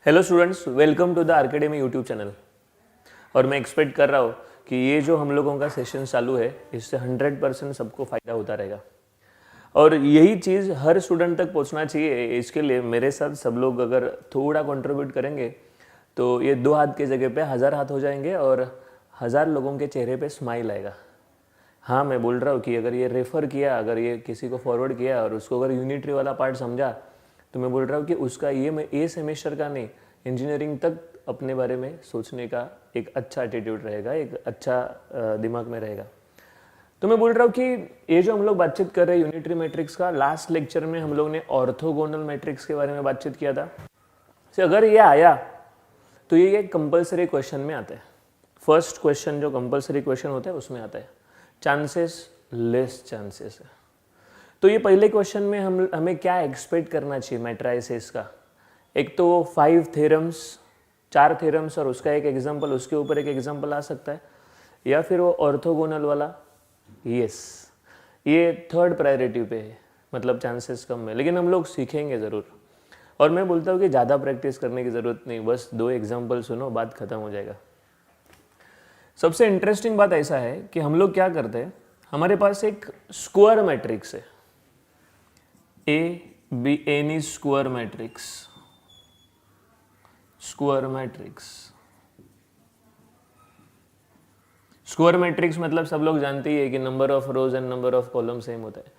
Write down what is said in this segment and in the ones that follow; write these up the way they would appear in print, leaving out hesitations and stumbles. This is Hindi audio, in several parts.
Hello students, welcome to the Arcademy YouTube channel. और मैं एक्सपेक्ट कर रहा हूँ कि ये जो हम लोगों का सेशन चालू है इससे 100% सबको फ़ायदा होता रहेगा और यही चीज़ हर स्टूडेंट तक पहुँचना चाहिए। इसके लिए मेरे साथ सब लोग अगर थोड़ा कंट्रीब्यूट करेंगे तो ये 2 हाथ की जगह पे 1000 हाथ हो जाएंगे और 1000 लोगों के चेहरे पे स्माइल आएगा। हाँ, मैं बोल रहा हूँ कि अगर ये रेफ़र किया, अगर ये किसी को फॉरवर्ड किया और उसको अगर यूनिटरी वाला पार्ट समझा तो मैं बोल रहा हूँ कि उसका ये सेमेस्टर का नहीं, इंजीनियरिंग तक अपने बारे में सोचने का एक अच्छा एटीट्यूड रहेगा, एक अच्छा दिमाग में रहेगा। तो मैं बोल रहा हूँ कि ये जो हम लोग बातचीत कर रहे हैं यूनिटरी मैट्रिक्स का, लास्ट लेक्चर में हम लोग ने ऑर्थोगोनल मैट्रिक्स के बारे में बातचीत किया था। तो अगर ये आया तो ये कंपलसरी क्वेश्चन में आता है। फर्स्ट क्वेश्चन जो कंपलसरी क्वेश्चन होता है उसमें आता है, चांसेस लेस चांसेस है। तो ये पहले क्वेश्चन में हमें क्या एक्सपेक्ट करना चाहिए मैट्राइसेस का। एक तो 5 थ्योरम्स, 4 थ्योरम्स और उसका एक एग्जांपल, उसके ऊपर एक एग्जांपल आ सकता है, या फिर वो ऑर्थोगोनल वाला। यस, ये थर्ड प्रायोरिटी पे है, मतलब चांसेस कम है, लेकिन हम लोग सीखेंगे ज़रूर। और मैं बोलता हूँ कि ज़्यादा प्रैक्टिस करने की ज़रूरत नहीं, बस 2 एग्जाम्पल सुनो, बात खत्म हो जाएगा। सबसे इंटरेस्टिंग बात ऐसा है कि हम लोग क्या करते हैं, हमारे पास एक स्क्वायर मैट्रिक्स है, A be N E square matrix. Square matrix, square matrix मतलब सब लोग जानते ही है कि number of rose and number of column same होता है।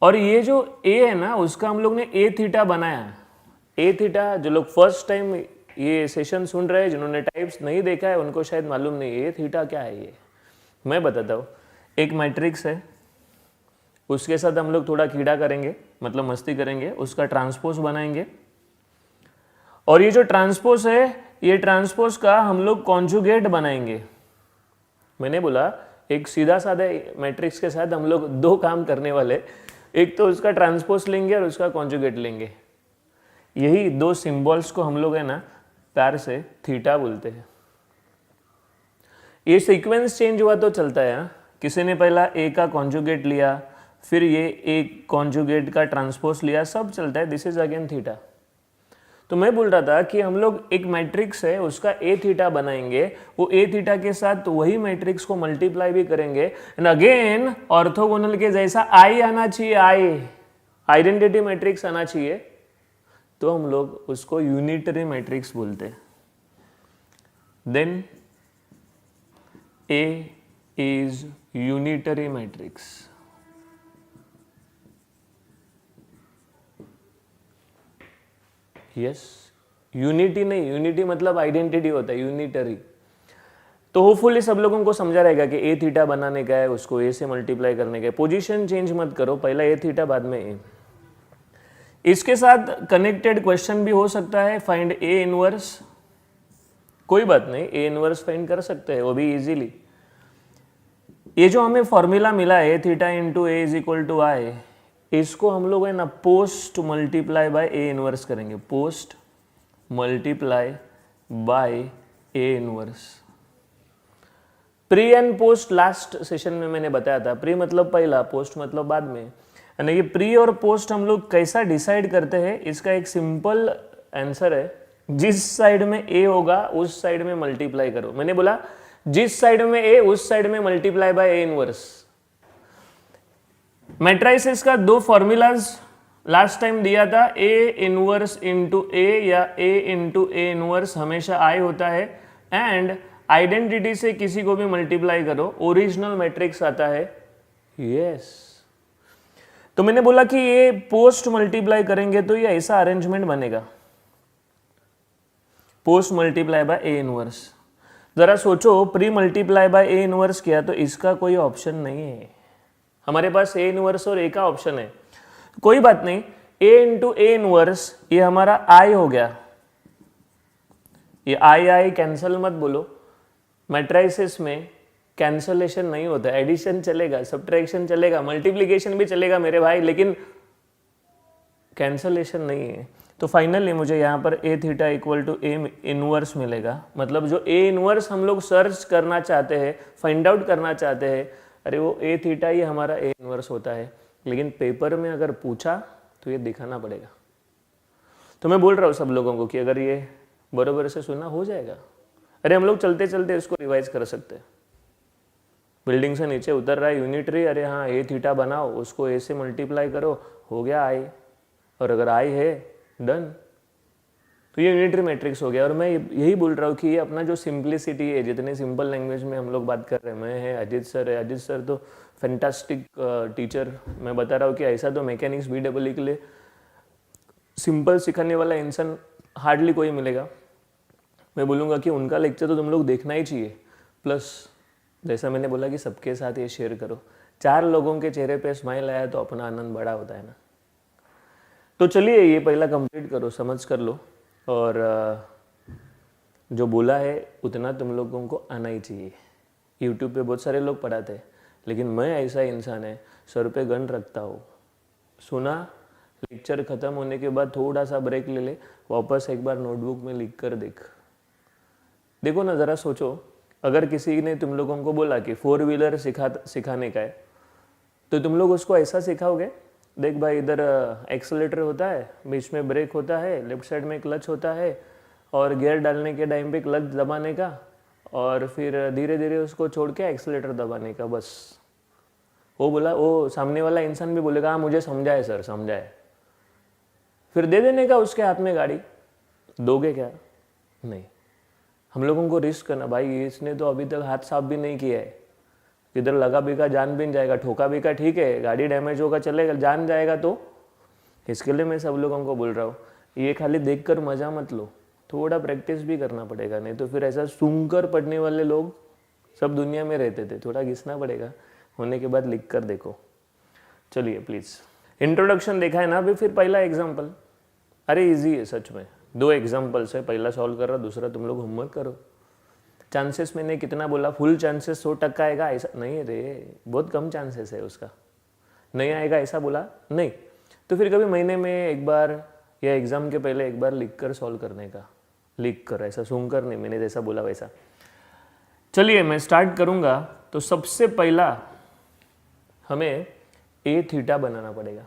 और ये जो ए है ना, उसका हम लोग ने ए थीटा बनाया। ए थीटा, जो लोग फर्स्ट टाइम ये सेशन सुन रहे हैं, जिन्होंने टाइप्स नहीं देखा है उनको शायद मालूम नहीं ए थीटा क्या है। ये मैं बताता हूँ। एक मैट्रिक्स है, उसके साथ हम लोग थोड़ा कीड़ा करेंगे, मतलब मस्ती करेंगे, उसका ट्रांसपोज बनाएंगे। और ये जो ट्रांसपोज है, ये ट्रांसपोज का हम लोग कॉन्जुगेट बनाएंगे। मैंने बोला एक सीधा साधा मैट्रिक्स के साथ हम लोग 2 काम करने वाले, एक तो उसका ट्रांसपोज लेंगे और उसका कॉन्जुगेट लेंगे। यही 2 सिंबल्स को हम लोग है ना प्यार से थीटा बोलते हैं। ये सीक्वेंस चेंज हुआ तो चलता है। हाँ, किसी ने पहला ए का कॉन्जुगेट लिया, फिर ये एक कॉन्जुगेट का ट्रांसपोज लिया, सब चलता है। This is again theta. तो मैं बोल रहा था कि हम लोग एक मैट्रिक्स है उसका ए थीटा बनाएंगे, वो ए थीटा के साथ वही मैट्रिक्स को मल्टीप्लाई भी करेंगे, एंड अगेन ऑर्थोगोनल के जैसा आई आना चाहिए, आई आइडेंटिटी मैट्रिक्स आना चाहिए, तो हम लोग उसको यूनिटरी मैट्रिक्स बोलते हैं। Then A is unitary matrix. Yes, unity नहीं, यूनिटी मतलब आइडेंटिटी होता है, यूनिटरी। तो होपफुली सब लोगों को समझा रहेगा कि ए थीटा बनाने का है, उसको ए से मल्टीप्लाई करने का है। पोजीशन चेंज मत करो, पहला ए थीटा बाद में ए। इसके साथ कनेक्टेड क्वेश्चन भी हो सकता है, फाइंड ए इनवर्स। कोई बात नहीं, ए इनवर्स फाइंड कर सकते हैं वो भी इजीली। ये जो हमें फॉर्मूला मिला है, A theta into A is equal to I, इसको हम लोग है ना post multiply by A inverse करेंगे। Post multiply by A inverse. Pre and post last session में मैंने बताया था। प्री मतलब पहला, पोस्ट मतलब बाद में। यानी ये प्री और पोस्ट हम लोग कैसा डिसाइड करते हैं, इसका एक सिंपल आंसर है, जिस साइड में ए होगा उस साइड में मल्टीप्लाई करो। मैंने बोला जिस साइड में ए उस साइड में multiply by A inverse. Matrices का 2 फॉर्मूलाज लास्ट टाइम दिया था, ए इनवर्स इंटू ए या ए इंटू ए इनवर्स हमेशा आई होता है, एंड आइडेंटिटी से किसी को भी मल्टीप्लाई करो, ओरिजिनल मैट्रिक्स आता है। यस, तो मैंने बोला कि ये पोस्ट मल्टीप्लाई करेंगे तो ये ऐसा अरेंजमेंट बनेगा, post multiply by A inverse. जरा सोचो, pre multiply by A inverse किया तो इसका कोई ऑप्शन नहीं है, हमारे पास ए इनवर्स और ए का ऑप्शन है। कोई बात नहीं, ए इंटू ए इनवर्स ये हमारा आई हो गया। ये आई आई कैंसल मत बोलो, मैट्राइसेस में कैंसलेशन नहीं होता, एडिशन चलेगा, सब्ट्रैक्शन चलेगा, मल्टीप्लिकेशन भी चलेगा मेरे भाई, लेकिन कैंसलेशन नहीं है। तो फाइनली मुझे यहाँ पर A theta equal to A inverse मिलेगा। मतलब जो ए इनवर्स हम लोग सर्च करना चाहते हैं, फाइंड आउट करना चाहते हैं, अरे वो ए थीटा ही हमारा ए इनवर्स होता है। लेकिन पेपर में अगर पूछा तो ये दिखाना पड़ेगा। तो मैं बोल रहा हूँ सब लोगों को कि अगर ये बराबर से सुना हो जाएगा। अरे हम लोग चलते चलते इसको रिवाइज कर सकते हैं। बिल्डिंग से नीचे उतर रहा है यूनिटरी, अरे हाँ ए थीटा बनाओ, उसको ए से मल्टीप्लाई करो, हो गया आई। और अगर आई है डन, तो ये यूनिटरी मैट्रिक्स हो गया। और मैं यही बोल रहा हूँ कि ये अपना जो सिंप्लिसिटी है, जितने सिंपल लैंग्वेज में हम लोग बात कर रहे हैं, मैं है अजीत सर है, अजीत सर तो फैंटास्टिक टीचर। मैं बता रहा हूँ कि ऐसा तो मैकेनिक्स BEE के लिए सिंपल सिखाने वाला इंसान हार्डली कोई मिलेगा। मैं बोलूँगा कि उनका लेक्चर तो तुम लोग देखना ही चाहिए। प्लस जैसा मैंने बोला कि सबके साथ ये शेयर करो, 4 लोगों के चेहरे पे स्माइल आया तो अपना आनंद बड़ा होता है ना। तो चलिए ये पहला कंप्लीट करो, समझ कर लो। और जो बोला है उतना तुम लोगों को आना ही चाहिए। यूट्यूब पे बहुत सारे लोग पढ़ाते हैं, लेकिन मैं ऐसा इंसान है, सर पे गन रखता हूँ। सुना, लेक्चर ख़त्म होने के बाद थोड़ा सा ब्रेक ले ले, वापस एक बार नोटबुक में लिख कर देखो ना, ज़रा सोचो। अगर किसी ने तुम लोगों को बोला कि 4 व्हीलर सिखाने का है, तो तुम लोग उसको ऐसा सिखाओगे, देख भाई इधर एक्सेलेटर होता है, बीच में ब्रेक होता है, लेफ्ट साइड में क्लच होता है, और गियर डालने के टाइम पे क्लच दबाने का, और फिर धीरे धीरे उसको छोड़ के एक्सेलेटर दबाने का, बस। वो सामने वाला इंसान भी बोलेगा हाँ मुझे समझाए सर, समझाए। फिर दे देने का उसके हाथ में गाड़ी। दोगे क्या? नहीं। हम लोगों को रिस्क करना, भाई इसने तो अभी तक हाथ साफ भी नहीं किया है, इधर लगा भी का जान भी जाएगा, ठोका भी का ठीक है, गाड़ी डैमेज होगा चलेगा, जान जाएगा। तो इसके लिए मैं सब लोगों को बोल रहा हूँ, ये खाली देखकर मजा मत लो, थोड़ा प्रैक्टिस भी करना पड़ेगा, नहीं तो फिर ऐसा सूंघकर पढ़ने वाले लोग सब दुनिया में रहते थे। थोड़ा घिसना पड़ेगा, होने के बाद लिख कर देखो। चलिए प्लीज़, इंट्रोडक्शन देखा है ना अभी, फिर पहला एग्जाम्पल। अरे इजी है सच में, 2 एग्जाम्पल्स है, पहला सॉल्व कर रहा, दूसरा तुम लोग होमवर्क करो। चांसेस मैंने कितना बोला, फुल चांसेस 100% आएगा ऐसा नहीं रे, बहुत कम चांसेस है उसका, नहीं आएगा ऐसा बोला नहीं। तो फिर कभी महीने में एक बार या एग्ज़ाम के पहले एक बार लिख कर सॉल्व करने का, लिख कर, ऐसा सूंघ कर नहीं, मैंने जैसा बोला वैसा। चलिए मैं स्टार्ट करूँगा। तो सबसे पहला हमें ए थीटा बनाना पड़ेगा।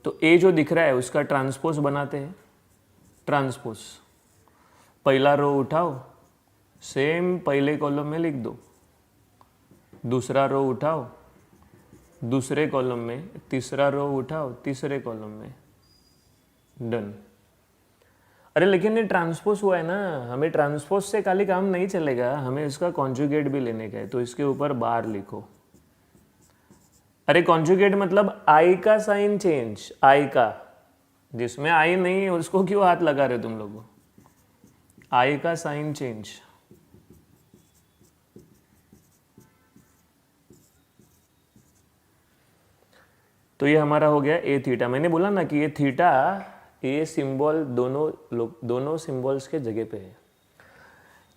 तो ए जो दिख रहा है उसका ट्रांसपोज बनाते हैं। ट्रांसपोज, पहला रो उठाओ, सेम पहले कॉलम में लिख दो, दूसरा रो उठाओ, दूसरे कॉलम में, तीसरा रो उठाओ, तीसरे कॉलम में, डन। अरे लेकिन ये ट्रांसपोज हुआ है ना, हमें ट्रांसपोज से खाली काम नहीं चलेगा, हमें इसका कॉन्जुगेट भी लेने का है। तो इसके ऊपर बार लिखो। अरे कॉन्जुगेट मतलब आई का साइन चेंज, आई का, जिसमें आई नहीं है उसको क्यों हाथ लगा रहे तुम लोग? आई का साइन चेंज। तो ये हमारा हो गया ए थीटा। मैंने बोला ना कि ये थीटा, ये सिंबल दोनों सिंबल्स के जगह पे है।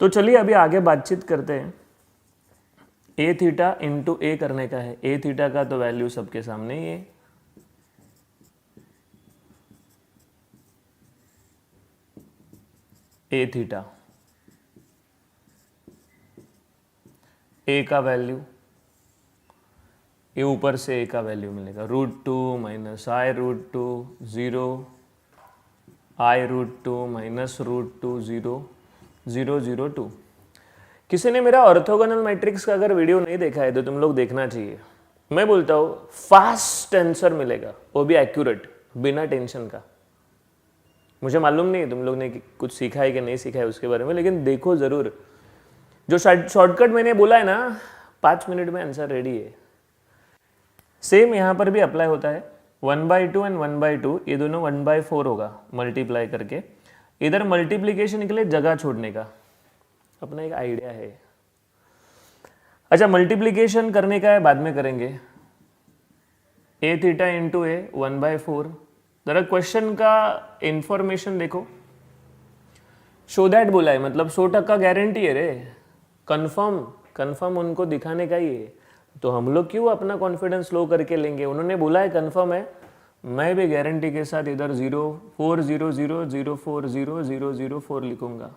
तो चलिए अभी आगे बातचीत करते हैं। ए थीटा इंटू ए करने का है। ए थीटा का तो वैल्यू सबके सामने ही है, ए थीटा, ए का वैल्यू, ये ऊपर से ए का वैल्यू मिलेगा √2 माइनस आई √2 0, आई √2 माइनस √2 0 0 0 2। किसी ने मेरा ऑर्थोगोनल मैट्रिक्स का अगर वीडियो नहीं देखा है तो तुम लोग देखना चाहिए। मैं बोलता हूँ फास्ट आंसर मिलेगा, वो भी एक्यूरेट, बिना टेंशन का। मुझे मालूम नहीं तुम लोग ने कुछ सीखा है कि नहीं सीखा है उसके बारे में, लेकिन देखो ज़रूर। जो शॉर्टकट मैंने बोला है ना, 5 मिनट में आंसर रेडी है। सेम यहाँ पर भी अप्लाई होता है। 1/2 एंड 1/2, ये दोनों 1/4 होगा मल्टीप्लाई करके। इधर मल्टीप्लीकेशन के लिए जगह छोड़ने का अपना एक आइडिया है। अच्छा, मल्टीप्लीकेशन करने का है, बाद में करेंगे। ए थीटा इंटू ए 1/4। जरा क्वेश्चन का इंफॉर्मेशन देखो। शो दैट बोला है, मतलब 100% गारंटी है रे, कंफर्म उनको दिखाने का ही है। तो हम लोग क्यों अपना कॉन्फिडेंस लो करके लेंगे? उन्होंने बोला है कंफर्म है, मैं भी गारंटी के साथ इधर 0400040004 लिखूंगा।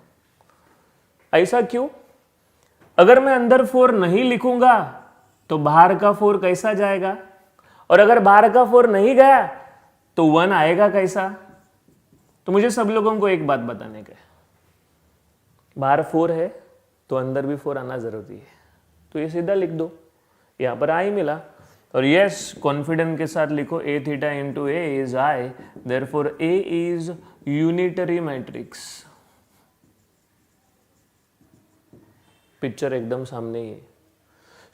ऐसा क्यों? अगर मैं अंदर 4 नहीं लिखूंगा तो बाहर का 4 कैसा जाएगा? और अगर बाहर का 4 नहीं गया तो 1 आएगा कैसा? तो मुझे सब लोगों को एक बात बताने का है, बाहर 4 है तो अंदर भी 4 आना जरूरी है। तो ये सीधा लिख दो, यहाँ पर आई मिला, और यस कॉन्फिडेंस के साथ लिखो A theta into A is I, therefore A is unitary matrix. Picture एकदम सामने ही है।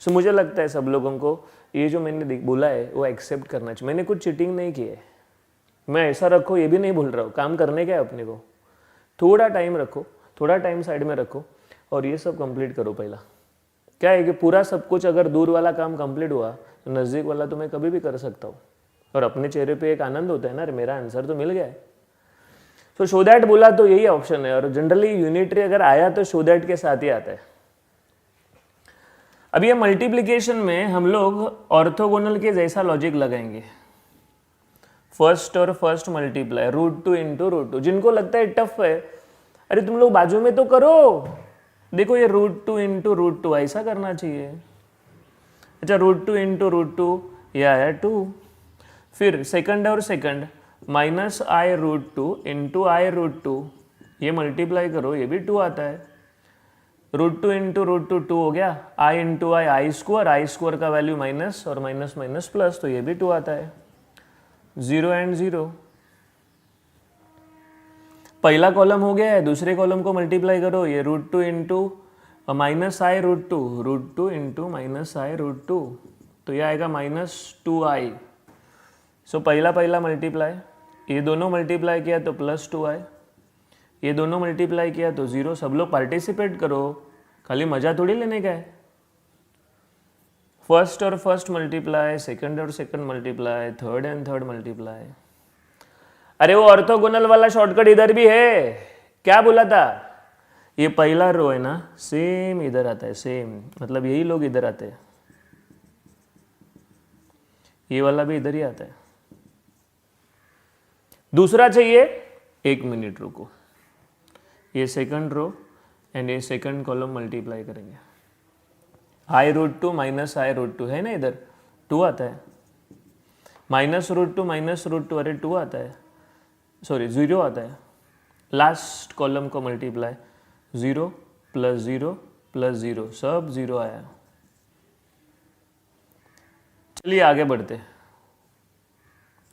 सो मुझे लगता है सब लोगों को ये जो मैंने बोला है वो एक्सेप्ट करना चाहिए। मैंने कुछ चीटिंग नहीं की है, मैं ऐसा रखो ये भी नहीं भूल रहा हूँ, काम करने का है अपने को। थोड़ा टाइम रखो, थोड़ा टाइम साइड में रखो और ये सब कंप्लीट करो। पहला क्या है कि पूरा सब कुछ अगर दूर वाला काम कंप्लीट हुआ तो नज़दीक वाला तो मैं कभी भी कर सकता हूँ, और अपने चेहरे पे एक आनंद होता है ना, मेरा आंसर तो मिल गया है। तो शो दैट बोला तो यही ऑप्शन है, और जनरली यूनिटरी अगर आया तो शो दैट के साथ ही आता है। अब ये मल्टीप्लिकेशन में हम लोग ऑर्थोगोनल के जैसा लॉजिक लगाएंगे, फर्स्ट और फर्स्ट मल्टीप्लाई, √2 इंटू √2। जिनको लगता है टफ है, अरे तुम लोग बाजू में तो करो, देखो ये √2 इंटू √2 ऐसा करना चाहिए। अच्छा √2 इंटू √2 ये आया 2, फिर सेकंड और सेकंड -i√2 इंटू i√2 ये मल्टीप्लाई करो, ये भी 2 आता है। √2 इंटू √2 2 हो गया, i इंटू आई स्क्वायर का वैल्यू माइनस और माइनस माइनस प्लस, तो ये भी 2 आता है। 0 एंड 0, पहला कॉलम हो गया है, दूसरे कॉलम को मल्टीप्लाई करो, ये √2 इंटू -i√2, √2 इंटू -i√2, तो ये आएगा -2i। सो पहला मल्टीप्लाई, ये दोनों मल्टीप्लाई किया तो +2i, ये दोनों मल्टीप्लाई किया तो 0। सब लोग पार्टिसिपेट करो, खाली मजा थोड़ी लेने का है। फर्स्ट और फर्स्ट मल्टीप्लाई, सेकंड और second multiply, third and third multiply. अरे वो ऑर्थोगोनल वाला शॉर्टकट इधर भी है, क्या बोला था, ये पहला रो है ना, सेम इधर आता है, सेम मतलब यही लोग इधर आते हैं, ये वाला भी इधर ही आता है। दूसरा चाहिए, 1 मिनट रुको, ये सेकंड रो एंड ये सेकंड कॉलम मल्टीप्लाई करेंगे। i√2 -i√2 है ना, इधर 2 आता है, -√2 अरे 2 आता है, सॉरी 0 आता है। लास्ट कॉलम को मल्टीप्लाई, 0 + 0 + 0 सब 0 आया। चलिए आगे बढ़ते,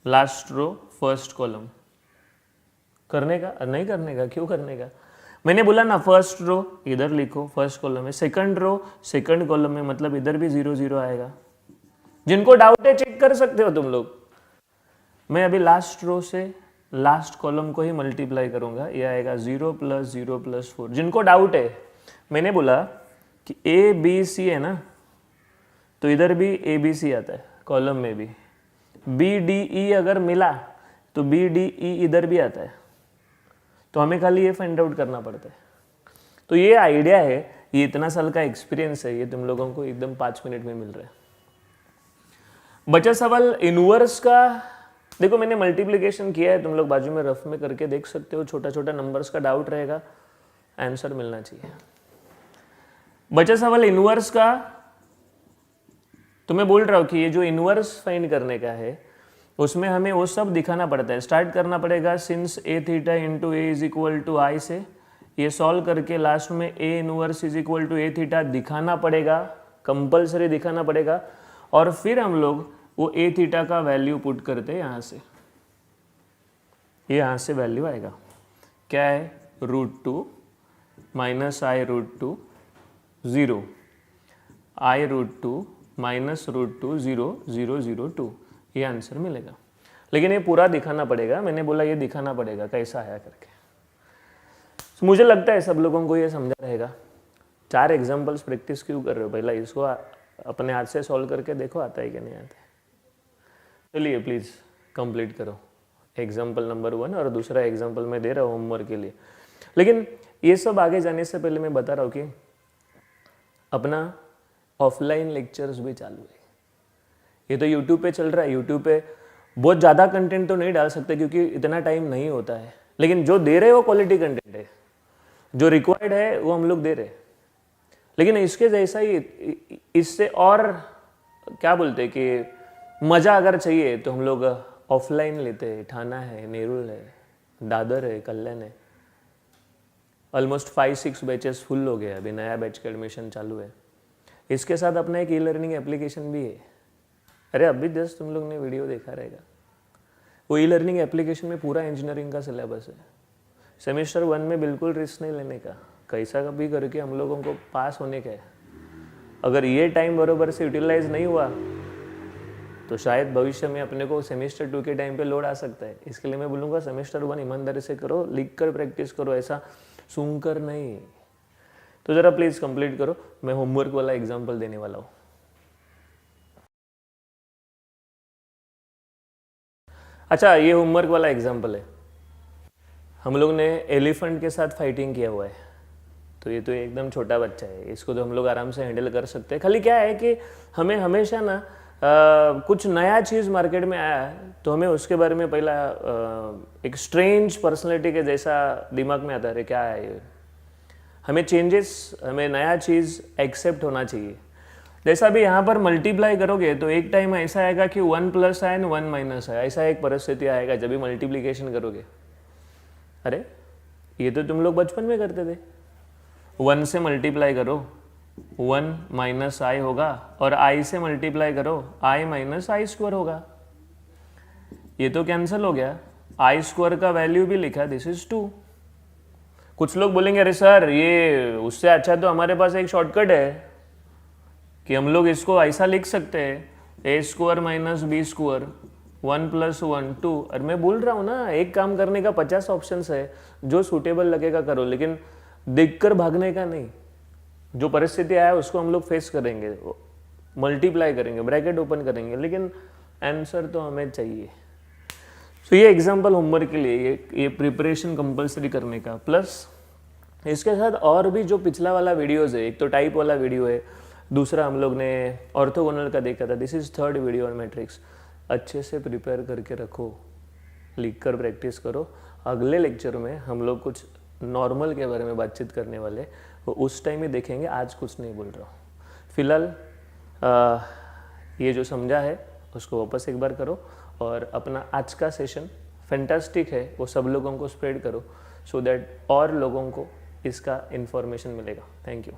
लास्ट रो फर्स्ट कॉलम करने का, नहीं करने का, क्यों करने का, मैंने बोला ना फर्स्ट रो इधर लिखो फर्स्ट कॉलम में, सेकंड रो सेकंड कॉलम में, मतलब इधर भी 0 0 आएगा। जिनको डाउट है चेक कर सकते हो तुम लोग। मैं अभी लास्ट रो से लास्ट कॉलम को ही मल्टीप्लाई करूंगा, ये आएगा 0 + 0 + 4। जिनको डाउट है, मैंने बोला कि ABC है ना, तो इधर भी ABC आता है कॉलम में भी, BDE अगर मिला तो BDE इधर भी आता है, तो हमें खाली ये फाइंड आउट करना पड़ता है। तो ये आइडिया है, ये इतना साल का एक्सपीरियंस है, ये तुम लोगों को एकदम 5 मिनट में मिल रहा है। बचा सवाल इनवर्स का। देखो मैंने मल्टीप्लिकेशन किया है, तुम लोग बाजू में रफ में करके देख सकते हो, छोटा छोटा नंबर्स का डाउट रहेगा, आंसर मिलना चाहिए। बचा सवाल इनवर्स का, तो मैं बोल रहा हूं कि ये जो इनवर्स फाइंड करने का है उसमें हमें वो सब दिखाना पड़ता है। स्टार्ट करना पड़ेगा since a theta into A is equal to I से, ये सॉल्व करके लास्ट में a inverse is equal to A theta दिखाना पड़ेगा, कंपलसरी दिखाना पड़ेगा, और फिर हम लोग वो a थीटा का वैल्यू पुट करते हैं यहाँ से, ये यहाँ से वैल्यू आएगा, क्या है √2 -i√2 0, i√2 -√2 0 0 0 2, ये आंसर मिलेगा। लेकिन ये पूरा दिखाना पड़ेगा, मैंने बोला ये दिखाना पड़ेगा कैसा आया करके। तो मुझे लगता है सब लोगों को ये समझा रहेगा। 4 एग्जांपल्स प्रैक्टिस क्यों कर रहे हो, पहला इसको अपने हाथ से सॉल्व करके देखो आता है कि नहीं आता है। चलिए प्लीज़ कंप्लीट करो एग्जाम्पल नंबर 1, और दूसरा एग्जाम्पल मैं दे रहा हूँ होमवर्क के लिए। लेकिन ये सब आगे जाने से पहले मैं बता रहा हूँ कि अपना ऑफलाइन लेक्चर्स भी चालू है। ये तो यूट्यूब पे चल रहा है, यूट्यूब पे बहुत ज़्यादा कंटेंट तो नहीं डाल सकते क्योंकि इतना टाइम नहीं होता है, लेकिन जो दे रहे हो क्वालिटी कंटेंट है, जो रिक्वायर्ड है वो हम लोग दे रहे। लेकिन इसके जैसा ही इससे और क्या बोलते कि मज़ा अगर चाहिए तो हम लोग ऑफलाइन लेते हैं, ठाना है, नेरुल है, दादर है, कल्याण है, ऑलमोस्ट 5-6 बैचेस फुल हो गए, अभी नया बैच का एडमिशन चालू है। इसके साथ अपना एक ई लर्निंग एप्लीकेशन भी है। अरे अभी जस्ट तुम लोग ने वीडियो देखा रहेगा, वो ई लर्निंग एप्लीकेशन में पूरा इंजीनियरिंग का सिलेबस है। सेमेस्टर 1 में बिल्कुल रिस्क नहीं लेने का, कैसा भी करके हम लोगों को पास होने का है। अगर ये टाइम बरोबर से यूटिलाइज नहीं हुआ तो शायद भविष्य में अपने को सेमेस्टर 2 के टाइम पे लोड आ सकता है। इसके लिए मैं बोलूँगा सेमेस्टर 1 ईमानदारी से करो, लिख कर प्रैक्टिस करो, ऐसा सूंघ कर नहीं। तो ज़रा प्लीज़ कंप्लीट करो। मैं होमवर्क वाला एग्जाम्पल देने वाला हूँ। अच्छा, ये होमवर्क वाला एग्जाम्पल है। हम लोग ने एलिफेंट के साथ फाइटिंग किया हुआ है, तो ये तो एकदम छोटा बच्चा है, इसको तो हम लोग आराम से हैंडल कर सकते हैं। खाली क्या है कि हमें हमेशा ना कुछ नया चीज़ मार्केट में आया है तो हमें उसके बारे में पहला एक स्ट्रेंज पर्सनैलिटी के जैसा दिमाग में आता है, क्या है ये। हमें चेंजेस, हमें नया चीज़ एक्सेप्ट होना चाहिए। जैसा भी यहाँ पर मल्टीप्लाई करोगे तो एक टाइम ऐसा आएगा कि 1 प्लस है एंड 1 माइनस है, ऐसा एक परिस्थिति आएगा जब भी मल्टीप्लीकेशन करोगे। अरे ये तो तुम लोग बचपन में करते थे, 1 से मल्टीप्लाई करो 1 माइनस आई होगा, और आई से मल्टीप्लाई करो आई माइनस आई स्क्वायर होगा। ये तो कैंसिल हो गया, आई स्क्वायर का वैल्यू भी लिखा, दिस इज 2। कुछ लोग बोलेंगे अरे सर ये उससे अच्छा तो हमारे पास एक शॉर्टकट है कि हम लोग इसको ऐसा लिख सकते हैं A square minus B square 1 प्लस 1 2। और मैं बोल रहा हूँ ना, एक काम करने का 50 ऑप्शंस है, जो सूटेबल लगेगा करो, लेकिन देखकर भागने का नहीं। जो परिस्थिति आया उसको हम लोग फेस करेंगे, मल्टीप्लाई करेंगे, ब्रैकेट ओपन करेंगे, लेकिन आंसर तो हमें चाहिए। तो ये एग्जाम्पल होमवर्क के लिए, ये प्रिपरेशन कंपलसरी करने का। प्लस इसके साथ और भी जो पिछला वाला वीडियोस है, एक तो टाइप वाला वीडियो है, दूसरा हम लोग ने ऑर्थोगोनल का देखा था, this is 3rd video on matrix. अच्छे से प्रिपेयर करके रखो, लिख कर प्रैक्टिस करो। अगले लेक्चर में हम लोग कुछ नॉर्मल के बारे में बातचीत करने वाले, वो उस टाइम ही देखेंगे, आज कुछ नहीं बोल रहा हूँ। फिलहाल ये जो समझा है उसको वापस एक बार करो, और अपना आज का सेशन फैंटास्टिक है वो सब लोगों को स्प्रेड करो, सो दैट और लोगों को इसका इन्फॉर्मेशन मिलेगा। Thank you.